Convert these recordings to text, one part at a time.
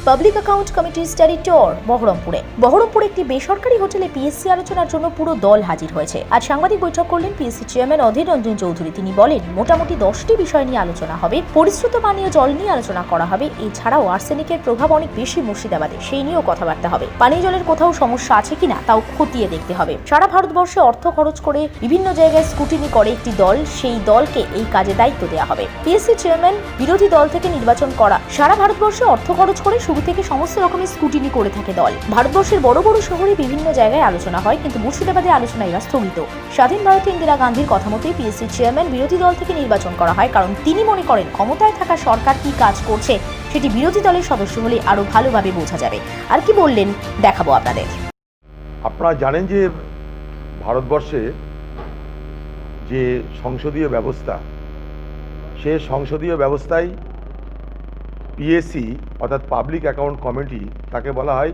Public account কমিটির study tour বহরমপুরে একটি বেসরকারি হোটেলে পিএসসি আলোচনার জন্য পুরো দল হাজির হয়েছে। আজ সাংবাদিক বৈঠক করলেন পিএসসি চেয়ারম্যান অধীর রঞ্জন চৌধুরী। তিনি বলেন, মোটামুটি 10টি বিষয় নিয়ে আলোচনা হবে। পরিশ্রুত পানীয় জল নিয়ে আলোচনা করা হবে। এছাড়াও আর্সেনিকের প্রভাব অনেক বেশি মুর্শিদাবাদে, সেই নিয়েও কথাবার্তা হবে। পানীয় জলের কোথাও সমস্যা আছে কিনা তাও খতিয়ে দেখতে হবে। সারা ভারতবর্ষে অর্থ খরচ করে বিভিন্ন জায়গায় স্কুটিনি করে একটি দল, সেই দলকে এই কাজে দায়িত্ব দেওয়া হবে। পিএসসি চেয়ারম্যান বিরোধী দল থেকে নির্বাচন করা। সারা ভারতবর্ষে অর্থ খরচ করে শুরু থেকে সমস্ত রকমের স্কুটিনি করে থাকে দল। ভারতবর্ষের বড় বড় শহরে বিভিন্ন জায়গায় আলোচনা হয়, কিন্তু মুর্শিদাবাদে আলোচনা এরা স্থগিত। স্বাধীন ভারতে ইন্দিরা গান্ধীর কথা মতোই পিএসসি চেয়ারম্যান বিরোধী দল থেকে নির্বাচন করা হয়, কারণ তিনি মনে করেন ক্ষমতায় থাকা সরকার কি কাজ করছে সেটি বিরোধী দলের সদস্য হলে আরো ভালোভাবে বোঝা যাবে। আর কি বললেন দেখাবো আপনাদের। আপনারা জানেন যে ভারতবর্ষে যে সংসদীয় ব্যবস্থা, সে সংসদীয় ব্যবস্থায় পিএসসি অর্থাৎ পাবলিক অ্যাকাউন্ট কমিটি, তাকে বলা হয়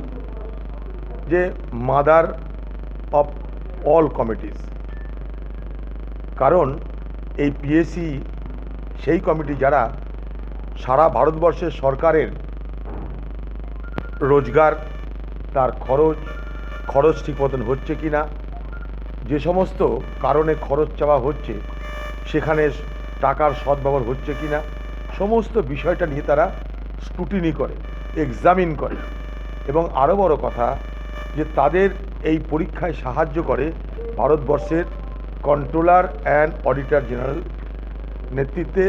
যে মাদার অফ অল কমিটিস। কারণ এই পিএসসি সেই কমিটি যারা সারা ভারতবর্ষের সরকারের রোজগার, তার খরচ ঠিক মতন হচ্ছে কি না, যে সমস্ত কারণে খরচ চাওয়া হচ্ছে সেখানে টাকার সদ্ব্যবহার হচ্ছে কি না, সমস্ত বিষয়টা নিয়ে তারা স্ক্রুটিনি করে, এক্সামিন করে। এবং আরও বড় কথা যে তাদের এই পরীক্ষায় সাহায্য করে ভারতবর্ষের কন্ট্রোলার অ্যান্ড অডিটর জেনারেল নেতৃত্বে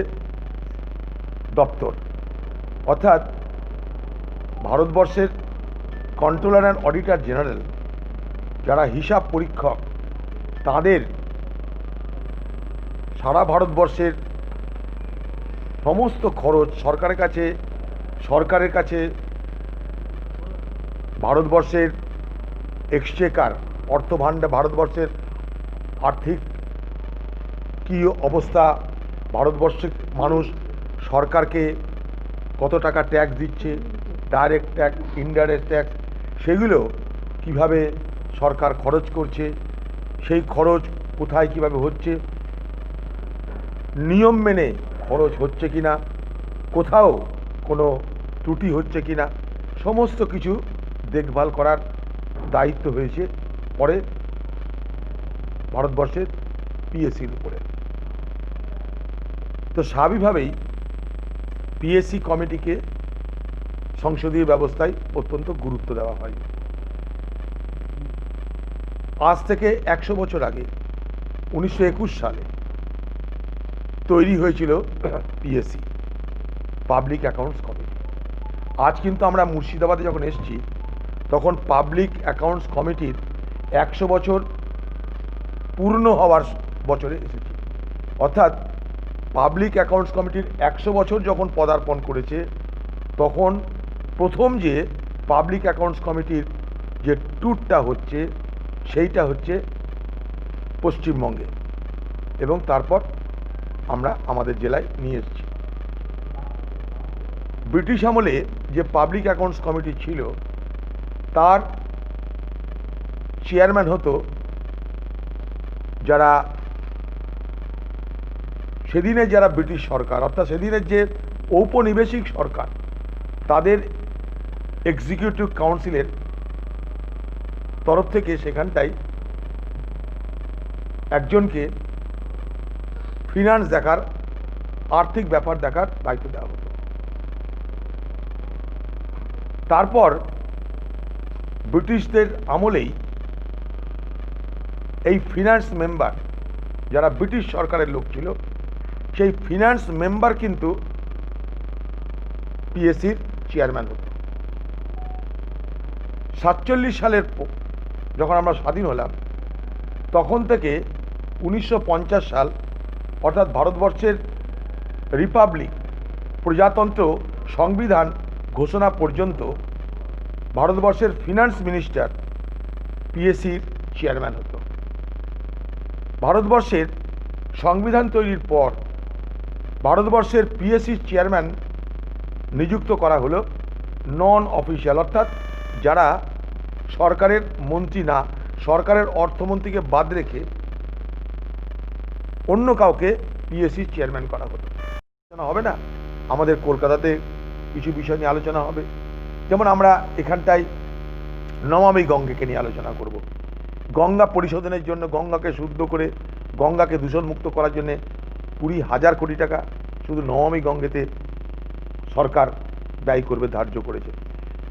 দপ্তর। অর্থাৎ ভারতবর্ষের কন্ট্রোলার অ্যান্ড অডিটর জেনারেল যারা হিসাব পরীক্ষক, তাদের সারা ভারতবর্ষের সমস্ত খরচ সরকারের কাছে ভারতবর্ষের এক্সচেকার, অর্থভাণ্ডার, ভারতবর্ষের আর্থিক কী অবস্থা, ভারতবর্ষের মানুষ সরকারকে কত টাকা ট্যাক্স দিচ্ছে, ডাইরেক্ট ট্যাক্স, ইনডাইরেক্ট ট্যাক্স, সেগুলো কিভাবে সরকার খরচ করছে, সেই খরচ কোথায় কিভাবে হচ্ছে, নিয়ম মেনে খরচ হচ্ছে কিনা, কোথাও কোনো ত্রুটি হচ্ছে কিনা, সমস্ত কিছু দেখভাল করার দায়িত্ব হয়েছে পরে ভারতবর্ষের পিএসসির উপরে। তো স্বাভাবিকভাবেই পিএসসি কমিটিকে সংসদীয় ব্যবস্থায় অত্যন্ত গুরুত্ব দেওয়া হয়। আজ থেকে 100 বছর আগে 1921 সালে তৈরি হয়েছিল পিএসসি, পাবলিক অ্যাকাউন্টস কমিটি। আজ কিন্তু আমরা মুর্শিদাবাদে যখন এসেছি তখন পাবলিক অ্যাকাউন্টস কমিটির 100 বছর পূর্ণ হওয়ার বছরে এসেছি। অর্থাৎ পাবলিক অ্যাকাউন্টস কমিটির 100 বছর যখন পদার্পণ করেছে, তখন প্রথম যে পাবলিক অ্যাকাউন্টস কমিটির যে ট্যুরটা হচ্ছে সেইটা হচ্ছে পশ্চিমবঙ্গে, এবং তারপর আমরা আমাদের জেলায় নিয়ে এসেছি। ব্রিটিশ আমলে যে পাবলিক অ্যাকাউন্টস কমিটি ছিল, তার চেয়ারম্যান হতো যারা ব্রিটিশ সরকার, অর্থাৎ সেদিনের যে ঔপনিবেশিক সরকার, তাদের এক্সিকিউটিভ কাউন্সিলের তরফ থেকে সেখানটাই একজনকে ফিনান্স দেখার, আর্থিক ব্যাপার দেখার দায়িত্ব দেওয়া হতো। তারপর ব্রিটিশদের আমলেই এই ফিনান্স মেম্বার, যারা ব্রিটিশ সরকারের লোক ছিল, সেই ফিনান্স মেম্বার কিন্তু পিএসসির চেয়ারম্যান হতো। 47 সালের যখন আমরা স্বাধীন হলাম, তখন থেকে 1950 সাল অর্থাৎ ভারতবর্ষের রিপাবলিক, প্রজাতন্ত্র, সংবিধান ঘোষণা পর্যন্ত ভারতবর্ষের ফিনান্স মিনিস্টার পিএসসির চেয়ারম্যান হতো। ভারতবর্ষের সংবিধান তৈরির পর ভারতবর্ষের পিএসসির চেয়ারম্যান নিযুক্ত করা হলো নন অফিসিয়াল, অর্থাৎ যারা সরকারের মন্ত্রী না, সরকারের অর্থমন্ত্রীকে বাদ রেখে অন্য কাউকে পিএসসির চেয়ারম্যান করা হতো। আলোচনা হবে না, আমাদের কলকাতাতে কিছু বিষয় নিয়ে আলোচনা হবে, যেমন আমরা এখানটায় নমামি গঙ্গাকে নিয়ে আলোচনা করব। গঙ্গা পরিশোধনের জন্য, গঙ্গাকে শুদ্ধ করে গঙ্গাকে দূষণমুক্ত করার জন্যে 20,000 কোটি টাকা শুধু নমামি গঙ্গেতে সরকার ব্যয় করবে, ধার্য করেছে।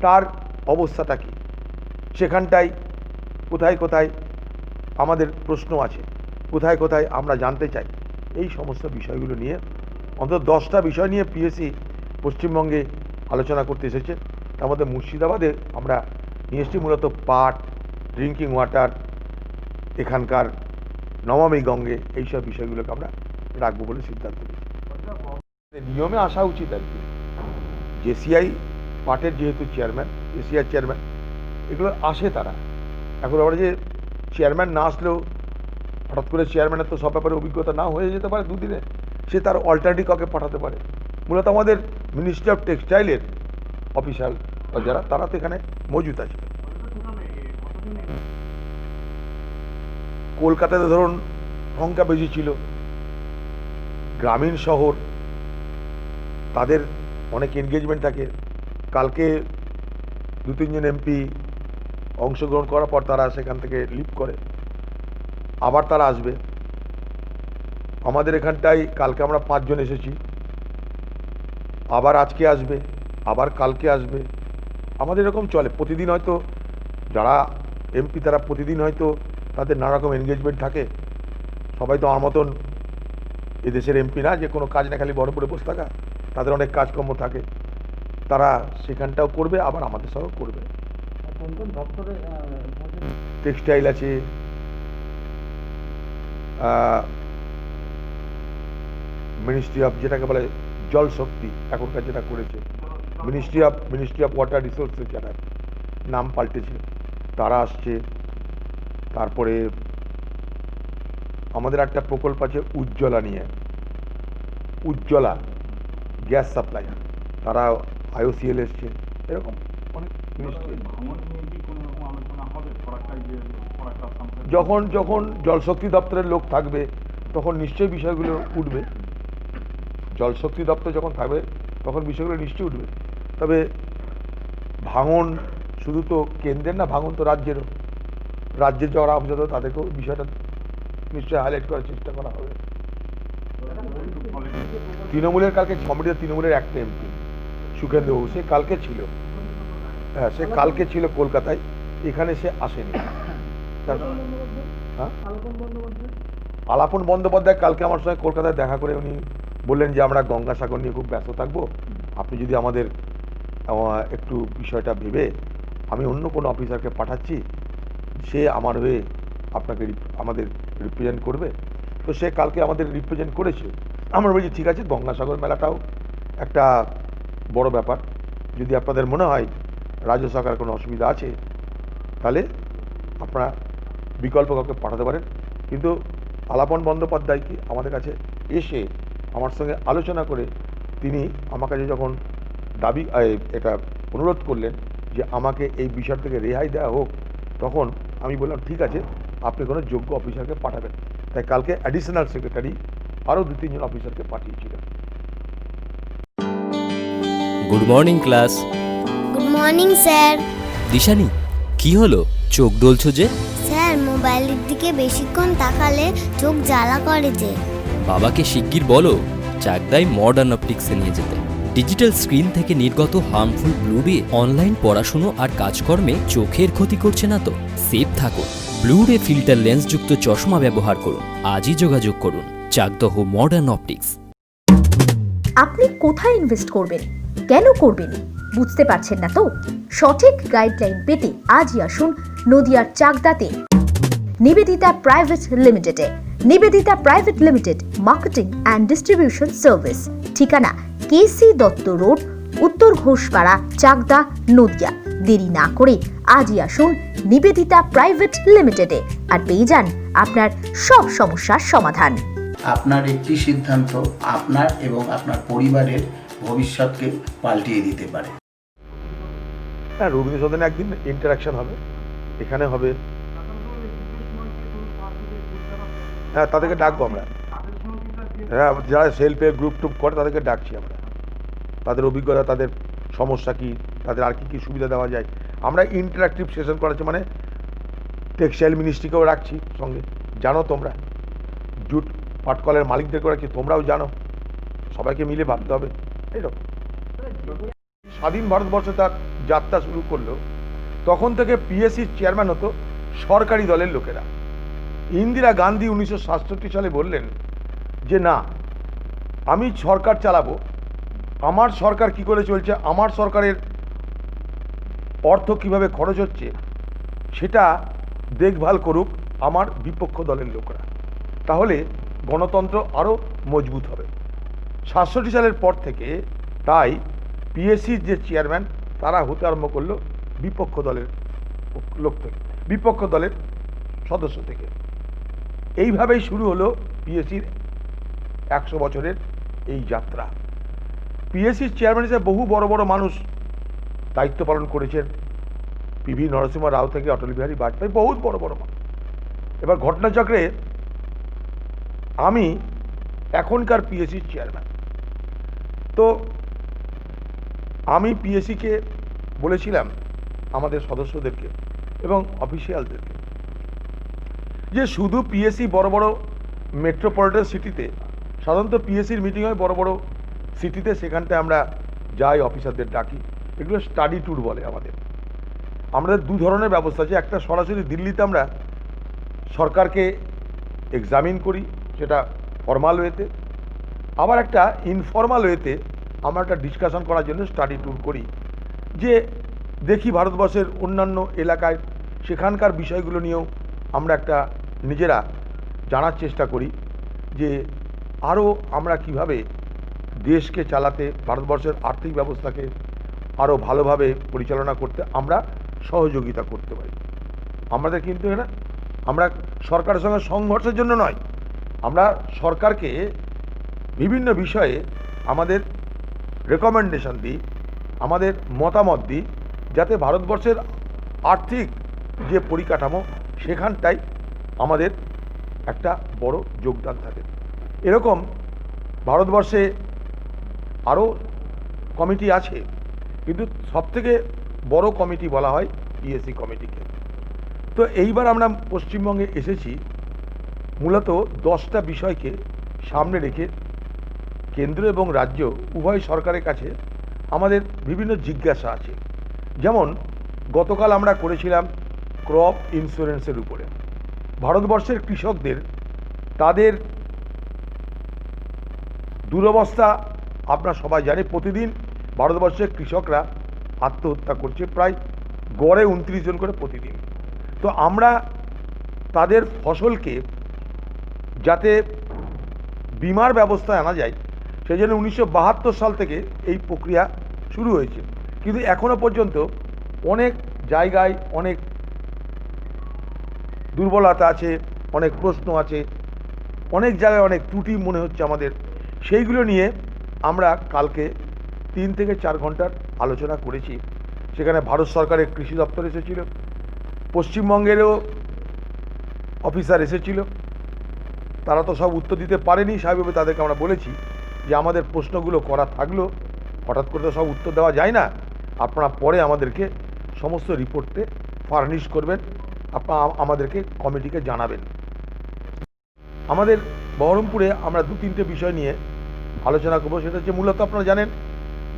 তার অবস্থাটা কি? সেখানটায় কোথায় কোথায় আমাদের প্রশ্ন আছে, কোথায় কোথায় আমরা জানতে চাই, এই সমস্ত বিষয়গুলো নিয়ে অন্তত 10টা বিষয় নিয়ে পিএসসি পশ্চিমবঙ্গে আলোচনা করতে এসেছে। তার মধ্যে মুর্শিদাবাদে আমরা নিয়ে এসেছি মূলত পাট, ড্রিঙ্কিং ওয়াটার, এখানকার নমামি গঙ্গে, এইসব বিষয়গুলোকে আমরা রাখবো বলে সিদ্ধান্ত নিয়েছি। নিয়মে আসা উচিত আর কি। জেসিআই পাটের যেহেতু চেয়ারম্যান, এসিআই চেয়ারম্যান, এগুলো আসে তারা। এখন আমরা যে চেয়ারম্যান না আসলেও হঠাৎ করে চেয়ারম্যানের তো সব ব্যাপারে অভিজ্ঞতা না হয়ে যেতে পারে দুদিনে, সে তার অল্টারনেটিভ কাউকে পাঠাতে পারে। মূলত আমাদের মিনিস্ট্রি অফ টেক্সটাইলের অফিসার যারা, তারা তো এখানে মজুদ আছে। কলকাতাতে ধরুন সংখ্যা বেশি ছিল, গ্রামীণ শহর, তাদের অনেক এনগেজমেন্ট থাকে। কালকে 2-3 জন এমপি অংশগ্রহণ করার পর তারা সেখান থেকে লিভ করে, আবার তারা আসবে। আমাদের এখানটায় কালকে আমরা 5 জন এসেছি, আবার আজকে আসবে, আবার কালকে আসবে। আমাদের এরকম চলে প্রতিদিন। হয়তো যারা এমপি তারা প্রতিদিন হয়তো তাদের নানা রকম এনগেজমেন্ট থাকে। সবাই তো আমার মতন এদেশের এমপি না যে কোনো কাজ না খালি বড় করে বসে থাকা, তাদের অনেক কাজকর্ম থাকে। তারা সেখানটাও করবে, আবার আমাদের সঙ্গেও করবে। টেক্সটাইল আছে, মিনিস্ট্রি অফ, যেটাকে বলে জল শক্তি, এখনকার যেটা করেছে মিনিস্ট্রি অফ ওয়াটার রিসোর্সেস, যারা নাম পাল্টেছে, তারা আসছে। তারপরে আমাদের একটা প্রকল্প আছে উজ্জ্বলা নিয়ে, উজ্জ্বলা গ্যাস সাপ্লাই, তারা আইওসিএল এসছে। এরকম অনেক মিনিস্ট্রি। যখন যখন জলশক্তি দপ্তরের লোক থাকবে তখন নিশ্চয়ই বিষয়গুলো উঠবে। জলশক্তি দপ্তর যখন থাকবে তখন বিষয়গুলো নিশ্চয়ই উঠবে। তবে ভাঙন শুধু তো কেন্দ্রের না, ভাঙন তো রাজ্যেরও। রাজ্যের যারা অফিসার তাদেরকেও বিষয়টা নিশ্চয়ই হাইলাইট করার চেষ্টা করা হবে। তৃণমূলের কালকে কমিটিতে তৃণমূলের একটা এমপি সুখেন্দ্রবাবু, সে কালকে ছিল। হ্যাঁ, সে কালকে ছিল কলকাতায়, এখানে সে আসেনি। হ্যাঁ, আলাপন বন্দ্যোপাধ্যায় কালকে আমার সঙ্গে কলকাতায় দেখা করে উনি বললেন যে আমরা গঙ্গাসাগর নিয়ে খুব ব্যস্ত থাকবো, আপনি যদি আমাদের একটু বিষয়টা ভেবে, আমি অন্য কোনো অফিসারকে পাঠাচ্ছি, সে আমার হয়ে আপনাকে আমাদের রিপ্রেজেন্ট করবে। তো সে কালকে আমাদের রিপ্রেজেন্ট করেছে। আমরা বলছি ঠিক আছে, গঙ্গাসাগর মেলাটাও একটা বড় ব্যাপার। যদি আপনাদের মনে হয় রাজ্য সরকারের কোনো অসুবিধা আছে তাহলে আপনারা বিকল্প কাউকে পাঠাতে পারেন। কিন্তু আলাপন বন্দ্যোপাধ্যায়কে আমাদের কাছে এসে আমার সঙ্গে আলোচনা করে তিনি আমার কাছে যখন দাবি, এটা অনুরোধ করলেন যে আমাকে এই বিষয় থেকে রেহাই দেওয়া হোক, তখন আমি বললাম ঠিক আছে, আপনি কোনো যোগ্য অফিসারকে পাঠাবেন। তাই কালকে অ্যাডিশনাল সেক্রেটারি আরও 2-3 জন অফিসারকে পাঠিয়েছিলেন। Good morning class. Good morning sir. Dishani, কি হলো, চোখ ডলছো যে? স্যার, মোবাইলের দিকে বেশিক্ষণ তাকালে চোখ জ্বালা করে যে। বাবাকে শিগগির বলো চাকদায় মডার্ন অপটিক্সে নিয়ে যেতে। ডিজিটাল স্ক্রিন থেকে নির্গত হার্মফুল ব্লু রে অনলাইন পড়াশুনো আর কাজকর্মে চোখের ক্ষতি করছে না তো? সেফ থাকুন, ব্লু রে ফিল্টার লেন্সযুক্ত চশমা ব্যবহার করুন। আজই যোগাযোগ করুন চাকদহ মডার্ন অপটিক্স। আপনি কোথায় ইনভেস্ট করবেন, কেন করবেন, বুঝতে পারছেন না তো? সঠিক গাইডলাইন পেতে আজই আসুন নদিয়ার চাকদাতে নিবেদিতা প্রাইভেট লিমিটেডে। Nivedita private limited, marketing and distribution service. ঠিকানা কেসি দত্ত রোড, উত্তর ঘোষপাড়া, চাকদা, নদিয়া। দেরি না করে আজই আসুন নিবেদিতা প্রাইভেট লিমিটেডে আর পেয়ে যান আপনার সব সমস্যার সমাধান। আপনার একটি সিদ্ধান্ত আপনার এবং আপনার পরিবারের ভবিষ্যৎকে পাল্টিয়ে দিতে পারে। হ্যাঁ, রবীন্দ্র সদনে একদিন ইন্টারাকশন হবে, এখানে হবে। হ্যাঁ, তাদেরকে ডাকবো আমরা। হ্যাঁ, যারা সেলফ হেল্প গ্রুপ টুপ করে তাদেরকে ডাকছি আমরা। তাদের অভিজ্ঞতা, তাদের সমস্যা কি, তাদের আর কী সুবিধা দেওয়া যায়। আমরা ইন্টারাক্টিভ সেশন করাচ্ছি, মানে টেক্সটাইল মিনিস্ট্রিকেও রাখছি সঙ্গে, জানো তোমরা, জুট পাটকলের মালিকদেরকেও রাখছি, তোমরাও জানো, সবাইকে মিলে ভাবতে হবে। এইরকম স্বাধীন ভারতবর্ষে তার যাত্রা শুরু করলো, তখন থেকে পিএসসির চেয়ারম্যান হতো সরকারি দলের লোকেরা। ইন্দিরা গান্ধী 1967 সালে বললেন যে না, আমি সরকার চালাবো, আমার সরকার কি করে চলছে, আমার সরকারের অর্থ কিভাবে খরচ হচ্ছে সেটা দেখভাল করুক আমার বিপক্ষ দলের লোকরা, তাহলে গণতন্ত্র আরও মজবুত হবে। 67 সালের পর থেকে তাই পিএসসির যে চেয়ারম্যান তারা হতে আরম্ভ করলো বিপক্ষ দলের লোক থেকে, বিপক্ষ দলের সদস্য থেকে। এইভাবেই শুরু হলো পিএসসির 100 বছরের এই যাত্রা। পিএসসির চেয়ারম্যান হিসেবে বহু বড় বড় মানুষ দায়িত্ব পালন করেছেন, পিভি নরসিংহ রাও থেকে অটল বিহারী বাজপেয়ী, বহুত বড় বড় মানুষ। এবার ঘটনাচক্রে আমি এখনকার পিএসসির চেয়ারম্যান। তো আমি পিএসসিকে বলেছিলাম আমাদের সদস্যদেরকে এবং অফিসিয়ালদেরকে যে শুধু পিএসসি বড় বড় মেট্রোপলিটন সিটিতে, সাধারণত পিএসসির মিটিং হয় বড় বড় সিটিতে, সেখানটায় আমরা যাই, অফিসারদের ডাকি, এগুলো স্টাডি ট্যুর বলে আমাদের। আমাদের দু ধরনের ব্যবস্থা আছে, একটা সরাসরি দিল্লিতে আমরা সরকারকে এক্সামিন করি, সেটা ফর্মাল ওয়েতে, আবার একটা ইনফর্মাল ওয়েতে আমরা একটা ডিসকাশন করার জন্য স্টাডি ট্যুর করি, যে দেখি ভারতবর্ষের অন্যান্য এলাকায় সেখানকার বিষয়গুলো নিয়েও আমরা একটা নিজেরা জানার চেষ্টা করি যে আরও আমরা কিভাবে দেশকে চালাতে, ভারতবর্ষের আর্থিক ব্যবস্থাকে আরও ভালোভাবে পরিচালনা করতে আমরা সহযোগিতা করতে পারি। আমাদের কিন্তু এটা আমরা সরকারের সঙ্গে সংঘর্ষের জন্য নয়, আমরা সরকারকে বিভিন্ন বিষয়ে আমাদের রেকমেন্ডেশন দিই, আমাদের মতামত দিই, যাতে ভারতবর্ষের আর্থিক যে পরিকাঠামো সেখানটাই আমাদের একটা বড় যোগদান থাকে। এরকম ভারতবর্ষে আরও কমিটি আছে, কিন্তু সবথেকে বড় কমিটি বলা হয় পিএসসি কমিটিকে। তো এইবার আমরা পশ্চিমবঙ্গে এসেছি মূলত 10টা বিষয়কে সামনে রেখে কেন্দ্র এবং রাজ্য উভয় সরকারের কাছে আমাদের বিভিন্ন জিজ্ঞাসা আছে। যেমন গতকাল আমরা করেছিলাম ক্রপ ইন্স্যুরেন্সের উপরে। ভারতবর্ষের কৃষকদের তাদের দুরবস্থা আপনারা সবাই জানে, প্রতিদিন ভারতবর্ষের কৃষকরা আত্মহত্যা করছে, প্রায় গড়ে 29 জন করে প্রতিদিন। তো আমরা তাদের ফসলকে যাতে বিমার ব্যবস্থায় আনা যায় সেই জন্য 1972 সাল থেকে এই প্রক্রিয়া শুরু হয়েছে, কিন্তু এখনও পর্যন্ত অনেক জায়গায় অনেক দুর্বলতা আছে, অনেক প্রশ্ন আছে, অনেক জায়গায় অনেক ত্রুটি মনে হচ্ছে আমাদের। সেইগুলো নিয়ে আমরা কালকে 3 থেকে 4 ঘন্টার আলোচনা করেছি। সেখানে ভারত সরকারের কৃষি দপ্তর এসেছিল, পশ্চিমবঙ্গেরও অফিসার এসেছিল, তারা তো সব উত্তর দিতে পারেনি, স্বাভাবিকভাবে তাদেরকে আমরা বলেছি যে আমাদের প্রশ্নগুলো করা থাকলো, হঠাৎ করে তো সব উত্তর দেওয়া যায় না, আপনারা পরে আমাদেরকে সমস্ত রিপোর্টে ফার্নিশ করবেন, আপনারা আমাদেরকে কমিটিকে জানাবেন। আমাদের বহরমপুরে আমরা 2-3টে বিষয় নিয়ে আলোচনা করবো। সেটা হচ্ছে মূলত আপনারা জানেন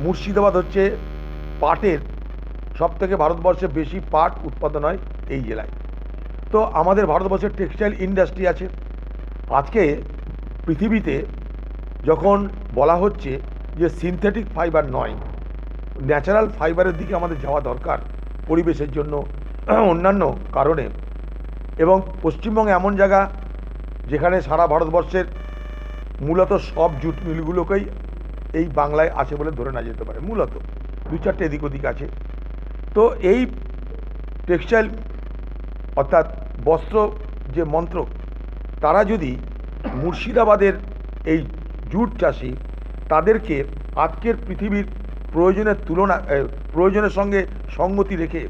মুর্শিদাবাদ হচ্ছে পাটের সবথেকে ভারতবর্ষে বেশি পাট উৎপাদন হয় এই জেলায়। তো আমাদের ভারতবর্ষের টেক্সটাইল ইন্ডাস্ট্রি আছে। আজকে পৃথিবীতে যখন বলা হচ্ছে যে সিনথেটিক ফাইবার নয়, ন্যাচারাল ফাইবারের দিকে আমাদের যাওয়া দরকার পরিবেশের জন্য, অন্যান্য কারণে, এবং পশ্চিমবঙ্গে এমন জায়গা যেখানে সারা ভারতবর্ষের মূলত সব জুট মিলগুলোকেই এই বাংলায় আছে বলে ধরে না যেতে পারে, মূলত 2-4টে এদিক ওদিক আছে। তো এই টেক্সটাইল অর্থাৎ বস্ত্র যে মন্ত্রক, তারা যদি মুর্শিদাবাদের এই জুট চাষি তাদেরকে আজকের পৃথিবীর প্রয়োজনের সঙ্গে সঙ্গতি রেখে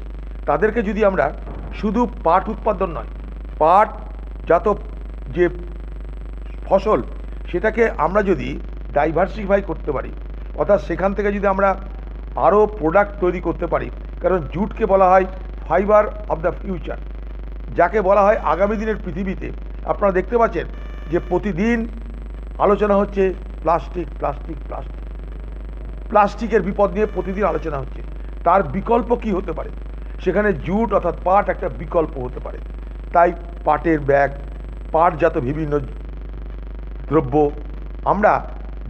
তাদেরকে যদি আমরা শুধু পাট উৎপাদন নয়, পাটজাত যে ফসল সেটাকে আমরা যদি ডাইভার্সিফাই করতে পারি, অর্থাৎ সেখান থেকে যদি আমরা আরও প্রোডাক্ট তৈরি করতে পারি। কারণ জুটকে বলা হয় ফাইবার অফ দ্য ফিউচার, যাকে বলা হয় আগামী দিনের পৃথিবীতে। আপনারা দেখতে পাচ্ছেন যে প্রতিদিন আলোচনা হচ্ছে প্লাস্টিক প্লাস্টিক প্লাস্টিক, প্লাস্টিকের বিপদ নিয়ে প্রতিদিন আলোচনা হচ্ছে। তার বিকল্প কি হতে পারে? সেখানে জুট অর্থাৎ পাট একটা বিকল্প হতে পারে। তাই পাটের ব্যাগ, পাটজাত বিভিন্ন দ্রব্য আমরা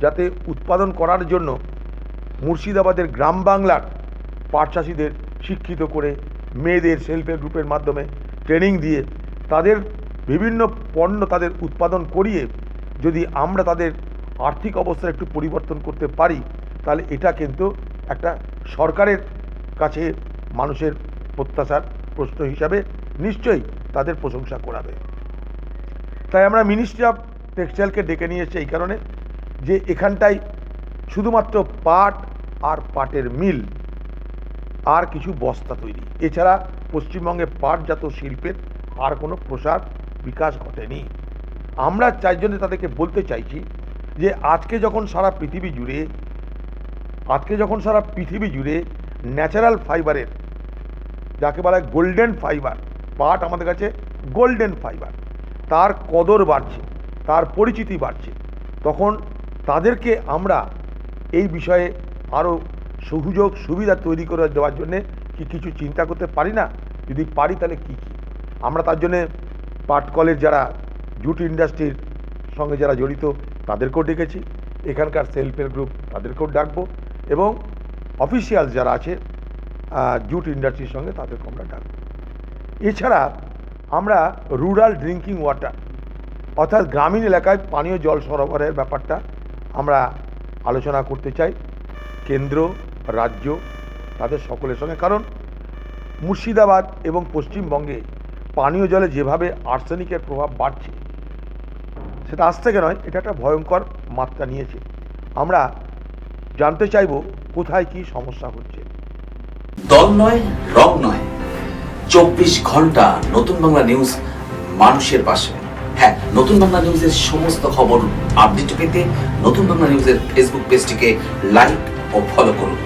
যাতে উৎপাদন করার জন্য মুর্শিদাবাদের গ্রাম বাংলার পাট চাষিদের শিক্ষিত করে, মেয়েদের সেলফ হেল্প গ্রুপের মাধ্যমে ট্রেনিং দিয়ে তাদের বিভিন্ন পণ্য তাদের উৎপাদন করিয়ে যদি আমরা তাদের আর্থিক অবস্থার একটু পরিবর্তন করতে পারি, তাহলে এটা কিন্তু একটা সরকারের কাছে মানুষের প্রত্যাশার প্রশ্ন হিসাবে নিশ্চয়ই তাদের প্রশংসা করাবে। তাই আমরা মিনিস্ট্রি অফ টেক্সটাইলকে ডেকে নিয়ে এসেছি এই কারণে যে এখানটায় শুধুমাত্র পাট আর পাটের মিল আর কিছু বস্তা তৈরি, এছাড়া পশ্চিমবঙ্গে পাটজাত শিল্পের আর কোনো প্রসার বিকাশ ঘটেনি। আমরা চাই জন্য তাদেরকে বলতে চাইছি যে আজকে যখন সারা পৃথিবী জুড়ে ন্যাচারাল ফাইবারের, যাকে বলা হয় গোল্ডেন ফাইবার, পাট আমাদের কাছে গোল্ডেন ফাইবার, তার কদর বাড়ছে, তার পরিচিতি বাড়ছে, তখন তাদেরকে আমরা এই বিষয়ে আরও সুযোগ সুবিধা তৈরি করে দেওয়ার জন্যে কি কিছু চিন্তা করতে পারি না? যদি পারি তাহলে কী কী আমরা তার জন্যে পাটকলের যারা জুট ইন্ডাস্ট্রির সঙ্গে যারা জড়িত তাদেরকেও ডেকেছি, এখানকার সেলফ হেল্প গ্রুপ তাদেরকেও ডাকবো, এবং অফিসিয়াল যারা আছে জুট ইন্ডাস্ট্রির সঙ্গে তাদেরকে আমরা ডাকবো। এছাড়া আমরা রুরাল ড্রিঙ্কিং ওয়াটার অর্থাৎ গ্রামীণ এলাকায় পানীয় জল সরবরাহের ব্যাপারটা আমরা আলোচনা করতে চাই কেন্দ্র, রাজ্য, তাদের সকলের সঙ্গে। কারণ মুর্শিদাবাদ এবং পশ্চিমবঙ্গে পানীয় জলে যেভাবে আর্সেনিকের প্রভাব বাড়ছে, সেটা আজ থেকে নয়, এটা একটা ভয়ঙ্কর মাত্রা নিয়েছে। আমরা জানতে চাইব কোথায় কি সমস্যা হচ্ছে। দল নয়, রং নয়, 24 ঘন্টা নতুন বাংলা নিউজ মানুষের পাশে। হ্যাঁ, নতুন বাংলা নিউজের সমস্ত খবর আপডেট পেতে নতুন বাংলা নিউজের ফেসবুক পেজটিকে লাইক ও ফলো করুন।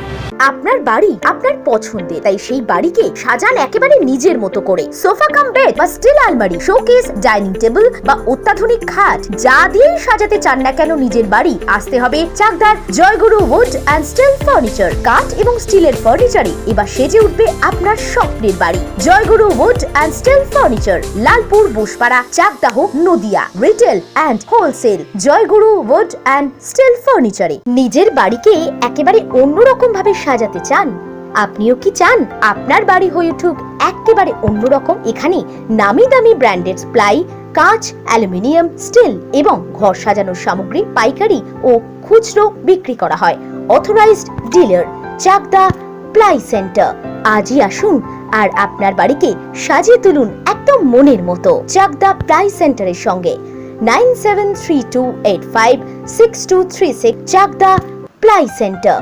আপনার বাড়ি আপনার পছন্দের, তাই সেই বাড়িকে সাজান একেবারে নিজের মতো করে। সোফা কাম বেড বা স্টিল আলমারি, শোকেস, ডাইনিং টেবিল বা অত্যাধুনিক খাট, যা দিয়েই সাজাতে চান না কেন নিজের বাড়ি, আসতে হবে চাকদার জয়গুরু উড অ্যান্ড স্টিল ফার্নিচার। কাঠ এবং স্টিলের ফার্নিচারে এবার সেজে উঠবে আপনার স্বপ্নের বাড়ি। Joyguru wood and steel furniture, Lalpur, Bosepara, Chakdaha, Nadia. Retail and wholesale Joyguru wood and steel ফার্নিচারে। নিজের বাড়িকে একেবারে অন্যরকম ভাবে সাজাতে চান? আপনিও কি চান আপনার বাড়ি হয়ে উঠুক একেবারে অন্যরকম? এখানে নামি দামি ব্র্যান্ডেড প্লাই, কাঁচ, অ্যালুমিনিয়াম, স্টিল এবং ঘর সাজানোর সামগ্রী পাইকারি ও খুচরো বিক্রি করা হয়। Authorized dealer Chakdah ply centre. আজই আসুন আর আপনার বাড়িকে সাজিয়ে তুলুন একদম মনের মতো। চাকদা প্লাই সেন্টারের সঙ্গে 9732856236 চাকদা প্লাই সেন্টার।